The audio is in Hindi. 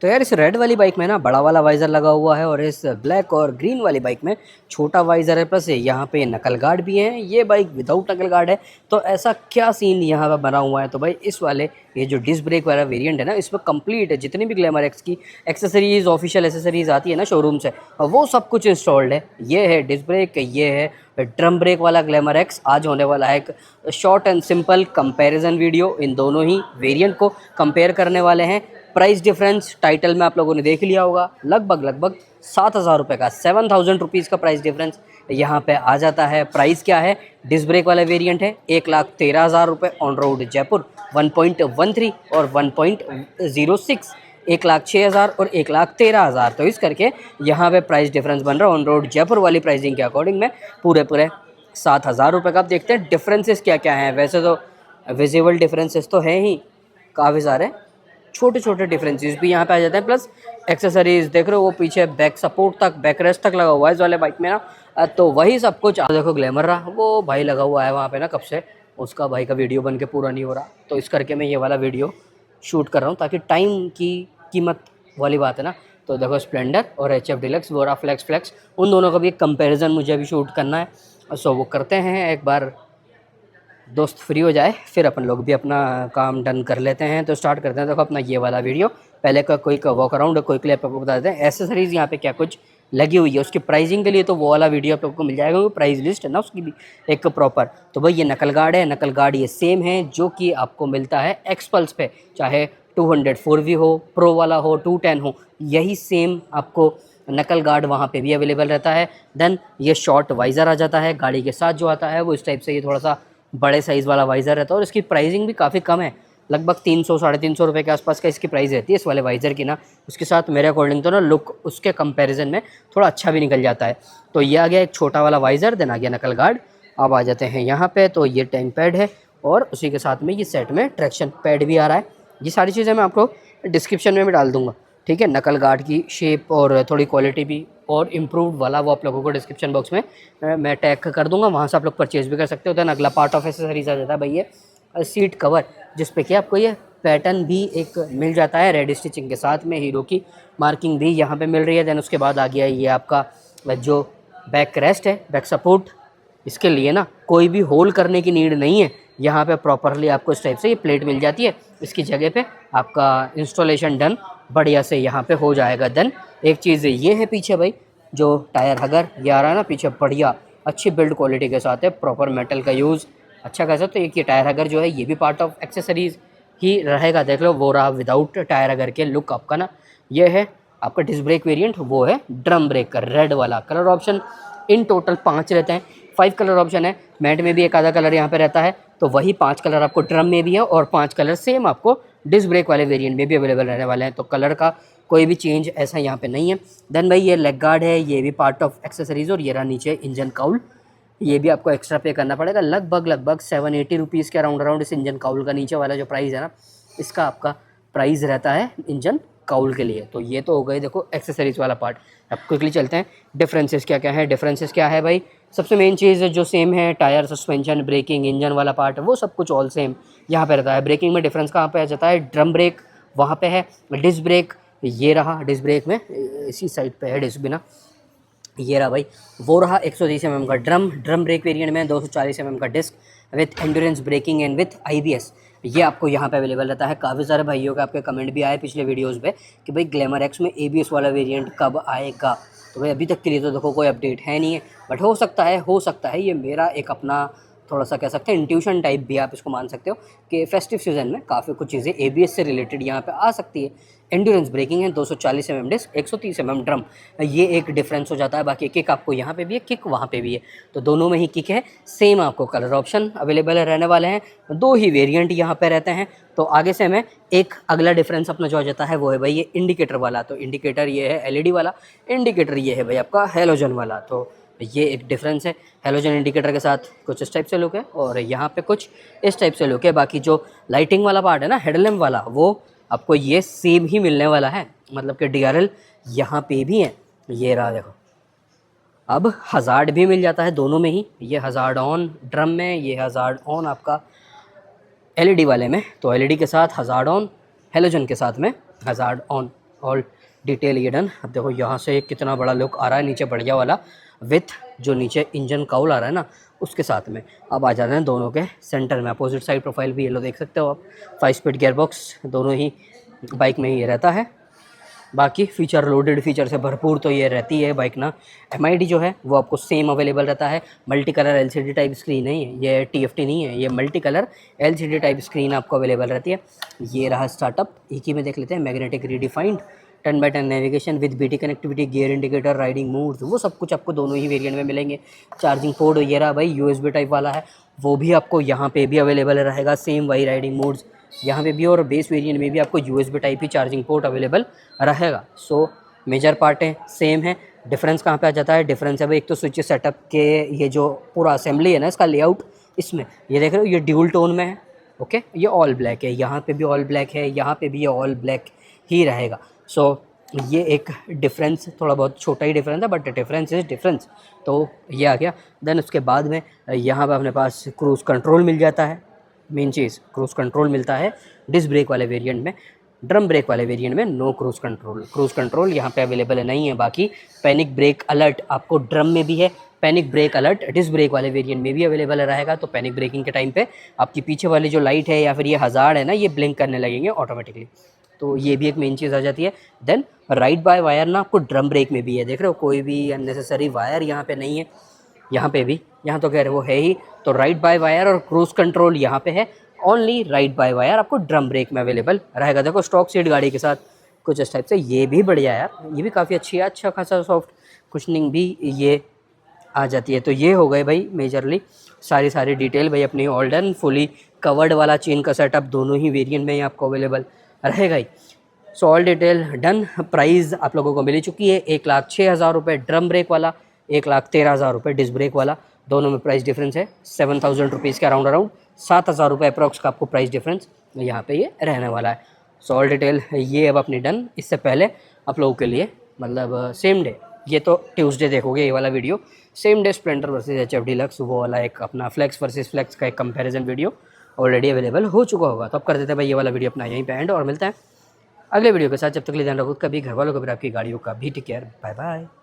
तो यार इस रेड वाली बाइक में ना बड़ा वाला वाइज़र लगा हुआ है और इस ब्लैक और ग्रीन वाली बाइक में छोटा वाइज़र है, प्लस यहाँ पे नकल गार्ड भी है। ये बाइक विदाउट नकल गार्ड है। तो ऐसा क्या सीन यहाँ पे बना हुआ है? तो भाई इस वाले ये जो डिस्क ब्रेक वाला वेरिएंट है ना, इसमें कंप्लीट है जितनी भी ग्लैमर एक्स की एक्सेसरीज़, ऑफिशियल एक्सेसरीज़ आती है ना शोरूम से, वो सब कुछ इंस्टॉल्ड है। ये है डिस्क ब्रेक, ये है ड्रम ब्रेक वाला ग्लैमर एक्स। आज होने वाला है एक short and simple comparison video, इन दोनों ही वेरिएंट को कंपेयर करने वाले हैं। प्राइस डिफरेंस टाइटल में आप लोगों ने देख लिया होगा, लगभग 7,000 रुपये का, 7,000 रुपीज़ का प्राइस डिफरेंस यहाँ पे आ जाता है। प्राइस क्या है? डिस्क ब्रेक वाला वेरिएंट है 1,13,000 रुपये ऑन रोड जयपुर 1.13 और 1.06, 1,06,000 और 1,13,000। तो इस करके यहाँ पे प्राइस डिफरेंस बन रहा है ऑन रोड जयपुर वाली प्राइसिंग के अकॉर्डिंग में पूरे 7,000 रुपये का। आप देखते हैं डिफरेंसेस क्या क्या हैं। वैसे तो विजिबल डिफरेंसेस तो हैं ही काफ़ी सारे, छोटे छोटे डिफरेंसेस भी यहाँ पे आ जाते हैं। प्लस एक्सेसरीज देख रहे हो, वो पीछे बैक सपोर्ट तक, बैक रेस्ट तक लगा हुआ है इस वाले बाइक में ना। तो वही सब कुछ देखो। ग्लैमर रहा वो भाई लगा हुआ है वहाँ पे ना कब से, उसका भाई का वीडियो बन के पूरा नहीं हो रहा, तो इस करके मैं ये वाला वीडियो शूट कर रहा हूँ ताकि टाइम की कीमत वाली बात है ना। तो देखो स्प्लेंडर और HF डिलक्स, वोरा फ्लेक्स, उन दोनों का भी एक कंपेरिजन मुझे अभी शूट करना है। सो वो करते हैं, एक बार दोस्त फ्री हो जाए फिर अपन लोग भी अपना काम डन कर लेते हैं। तो स्टार्ट करते हैं। देखो अपना ये वाला वीडियो पहले का कोई वॉक अराउंड, कोई क्लिप आपको बता देते हैं एसेसरीज़ यहाँ पे क्या कुछ लगी हुई है। उसकी प्राइसिंग के लिए तो वो वाला वीडियो आप लोग को मिल जाएगा, वो प्राइस लिस्ट है ना उसकी भी एक प्रॉपर। तो भाई ये नकल गार्ड है, नकल गार्ड ये सेम है जो कि आपको मिलता है एक्सपल्स पे, चाहे 204V हो, प्रो वाला हो, 210 हो, यही सेम आपको नकल गार्ड वहाँ पे भी अवेलेबल रहता है। देन ये शॉर्ट वाइज़र आ जाता है गाड़ी के साथ जो आता है वो इस टाइप से, ये थोड़ा सा बड़े साइज़ वाला वाइज़र रहता है और इसकी प्राइसिंग भी काफ़ी कम है, लगभग 300 साढ़े 300 रुपये के आसपास का इसकी प्राइस रहती है इस वाले वाइज़र की ना। उसके साथ मेरे अकॉर्डिंग तो ना लुक उसके कंपैरिजन में थोड़ा अच्छा भी निकल जाता है। तो ये आ गया एक छोटा वाला वाइज़र, देन आ गया नकल गार्ड। अब आ जाते हैं यहाँ पे, तो ये टैंक पैड है और उसी के साथ में ये सेट में ट्रैक्शन पैड भी आ रहा है। ये सारी चीज़ें मैं आपको डिस्क्रिप्शन में भी डाल दूँगा, ठीक है। नकल गार्ड की शेप और थोड़ी क्वालिटी भी और इम्प्रूव्ड वाला वो आप लोगों को डिस्क्रिप्शन बॉक्स में मैं टैग कर दूंगा, वहाँ से आप लोग परचेज भी कर सकते हो। तो अगला पार्ट ऑफ एसेसरीज आ जाता है भाई ये सीट कवर, जिस पे कि आपको ये पैटर्न भी एक मिल जाता है रेड स्टिचिंग के साथ में, हीरो की मार्किंग भी यहाँ पे मिल रही है। देन उसके बाद आ गया ये आपका जो बैक रेस्ट है, बैक सपोर्ट, इसके लिए ना कोई भी होल करने की नीड नहीं है। यहाँ पे प्रॉपरली आपको इस टाइप से ये प्लेट मिल जाती है, इसकी जगह पे आपका इंस्टॉलेशन डन बढ़िया से यहाँ पे हो जाएगा। देन एक चीज़ ये है पीछे भाई जो टायर हगर ये आ रहा है ना पीछे, बढ़िया अच्छी बिल्ड क्वालिटी के साथ है, प्रॉपर मेटल का यूज़ अच्छा खासा। तो एक ये टायर हगर जो है ये भी पार्ट ऑफ एक्सेसरीज ही रहेगा। देख लो वो रहा विदाउट टायर हगर के लुक आपका ना। ये है आपका डिस्क ब्रेक वेरिएंट, वो है ड्रम ब्रेक का रेड वाला। कलर ऑप्शन इन टोटल 5 रहते हैं, 5 कलर ऑप्शन है। मैट में भी एक आधा कलर यहाँ पे रहता है, तो वही 5 कलर आपको ड्रम में भी है और 5 कलर सेम आपको डिस्क ब्रेक वाले वेरिएंट में भी अवेलेबल रहने वाले हैं। तो कलर का कोई भी चेंज ऐसा यहाँ पे नहीं है। देन भाई ये लेग गार्ड है, ये भी पार्ट ऑफ एक्सेसरीज। और ये रहा नीचे इंजन काउल, ये भी आपको एक्स्ट्रा पे करना पड़ेगा, लगभग 780 रुपीज़ के अराउंड इस इंजन काउल का नीचे वाला जो प्राइस है ना, इसका आपका प्राइस रहता है इंजन काउल के लिए। तो ये तो हो गई देखो एक्सेसरीज वाला पार्ट। अब क्विकली चलते हैं डिफरेंसेस क्या क्या है। डिफरेंसेस क्या है भाई, सबसे मेन चीज़ जो सेम है टायर, सस्पेंशन, ब्रेकिंग, इंजन वाला पार्ट, वो सब कुछ ऑल सेम यहाँ पे रहता है। ब्रेकिंग में डिफरेंस कहाँ पे आ जाता है, ड्रम ब्रेक वहाँ पे है, डिस्क ब्रेक ये रहा, डिस्क ब्रेक में इसी साइड पे है डिस्क भी ना, ये रहा भाई, वो रहा 130 mm का ड्रम ब्रेक वेरिएंट में 240 mm का disc with endurance braking and with IBS, ये आपको यहाँ पे अवेलेबल रहता है। काफ़ी सारे भाइयों के आपके कमेंट भी आए पिछले वीडियोस पे कि भाई ग्लैमर एक्स में ABS वाला वेरिएंट कब आएगा। तो भाई अभी तक के लिए तो देखो कोई अपडेट है नहीं है, बट हो सकता है ये मेरा एक अपना थोड़ा सा कह सकते हैं इंट्यूशन टाइप भी आप इसको मान सकते हो कि फेस्टिव सीजन में काफ़ी कुछ चीज़ें ABS से रिलेटेड यहाँ पे आ सकती है। एंड्योरेंस ब्रेकिंग है, 240 mm डिस्क, 130 mm ड्रम, ये एक डिफरेंस हो जाता है। बाकी किक आपको यहाँ पे भी है, किक वहाँ पे भी है, तो दोनों में ही किक है। सेम आपको कलर ऑप्शन अवेलेबल रहने वाले हैं, 2 ही वेरिएंट यहाँ पे रहते हैं। तो आगे से मैं एक अगला डिफरेंस अपना जो आ जाता है वो है भाई ये इंडिकेटर वाला। तो इंडिकेटर ये है LED वाला, इंडिकेटर ये है भाई आपका हेलोजन वाला। तो ये एक डिफरेंस है, हेलोजन इंडिकेटर के साथ कुछ इस टाइप से लुक है और यहाँ पे कुछ इस टाइप से लुक है। बाकी जो लाइटिंग वाला पार्ट है ना, हेडलैम्प वाला, वो आपको ये सेम ही मिलने वाला है, मतलब कि DRL यहाँ पे भी है, ये रहा देखो। अब हज़ार्ड भी मिल जाता है दोनों में ही, ये हज़ार्ड ऑन ड्रम में, ये हज़ार्ड ऑन आपका LED वाले में। तो LED के साथ हज़ार्ड ऑन, हेलोजन के साथ में हज़ार्ड ऑन, ऑल डिटेल ये डन। अब देखो यहाँ से कितना बड़ा लुक आ रहा है नीचे, बढ़िया वाला विथ जो नीचे इंजन काउल आ रहा है ना उसके साथ में। अब आ जा रहे हैं दोनों के सेंटर में, अपोजिट साइड प्रोफाइल भी ये लो देख सकते हो आप। 5 स्पीड गियर बॉक्स दोनों ही बाइक में ही रहता है। बाकी फीचर लोडेड फीचर से भरपूर तो ये रहती है बाइक ना। MID जो है वो आपको सेम अवेलेबल रहता है। Multi colour LCD type screen है ये TFT नहीं है, ये multi colour LCD type screen आपको अवेलेबल रहती है। ये रहा स्टार्टअप, एक ही में देख लेते हैं। Magnetic redefined 10x10 navigation with BT connectivity, gear indicator, riding modes, वो सब कुछ आपको दोनों ही वेरिएंट में मिलेंगे। चार्जिंग पोर्ट ये रहा भाई, USB टाइप वाला है, वो भी आपको यहाँ पे भी अवेलेबल रहेगा। सेम वही राइडिंग मोड्स यहाँ पे भी, और बेस वेरिएंट में भी आपको USB टाइप ही चार्जिंग पोर्ट अवेलेबल रहेगा। सो मेजर पार्टें सेम है। डिफरेंस कहाँ पे आ जाता है? डिफरेंस है भाई एक तो स्विच सेटअप के, ये जो पूरा असेंबली है ना इसका लेआउट, इसमें ये देख रहे हो ये ड्यूल टोन में है। ओके, ये ऑल ब्लैक है, यहाँ पे भी ऑल ब्लैक है, यहाँ पे भी ये ऑल ब्लैक ही रहेगा। सो ये एक डिफरेंस, थोड़ा बहुत छोटा ही डिफरेंस है बट डिफरेंस इज डिफरेंस। तो ये आ गया। देन उसके बाद में यहाँ पर अपने पास क्रूज़ कंट्रोल मिल जाता है। मेन चीज़ क्रूज़ कंट्रोल मिलता है डिस्क ब्रेक वाले वेरिएंट में। ड्रम ब्रेक वाले वेरिएंट में no cruise control. Cruise control यहाँ पे अवेलेबल नहीं है। बाकी पैनिक ब्रेक अलर्ट आपको ड्रम में भी है, panic brake alert disc brake वाले वेरिएंट में भी अवेलेबल रहेगा। तो पैनिक ब्रेकिंग के टाइम पे आपकी पीछे वाली जो लाइट है या फिर ये हज़ार्ड है ना, ये ब्लिंक करने लगेंगे ऑटोमेटिकली। तो ये भी एक मेन चीज़ आ जाती है। देन राइट बाय वायर ना आपको ड्रम ब्रेक में भी है, देख रहे हो कोई भी अननेसेसरी वायर यहाँ पे नहीं है। यहाँ पे भी, यहाँ तो कह रहे वो है ही। तो राइट बाय वायर और क्रूज़ कंट्रोल यहाँ पे है। ओनली राइट बाय वायर आपको ड्रम ब्रेक में अवेलेबल रहेगा। देखो स्टॉक सीट गाड़ी के साथ कुछ इस टाइप से। ये भी बढ़िया है यार, ये भी काफ़ी अच्छी है, अच्छा खासा सॉफ्ट कुशनिंग भी ये आ जाती है। तो ये हो गए भाई मेजरली सारी डिटेल भाई अपनी ऑल डन। फुली कवर्ड वाला चेन का सेटअप दोनों ही वेरिएंट में ही आपको अवेलेबल रहेगा ही। So all detail done. Price आप लोगों को मिल चुकी है। 1,06,000 रुपये ड्रम ब्रेक वाला, 1,13,000 रुपये डिस्क ब्रेक वाला। दोनों में प्राइस डिफरेंस है 7,000 रुपीज़ के अराउंड 7,000 रुपये अप्रॉक्स का आपको प्राइस डिफरेंस यहाँ पे ये रहने वाला है। सो ऑल डिटेल ये अब अपनी डन। इससे पहले आप लोगों के लिए मतलब सेम डे, ये तो ट्यूसडे देखोगे ये वाला video, same day Splendor versus HF deluxe, वो वाला एक अपना फ्लेक्स वर्सेस फ्लेक्स का एक कंपैरिजन वीडियो ऑलरेडी अवेलेबल हो चुका होगा। तो अब कर देते हैं भाई ये वाला वीडियो अपना यहीं पे एंड, और मिलते हैं अगले वीडियो के साथ। जब तक के लिए ध्यान रखो कभी घर वालों को भी, आपकी गाड़ियों का भी। Take care, bye bye.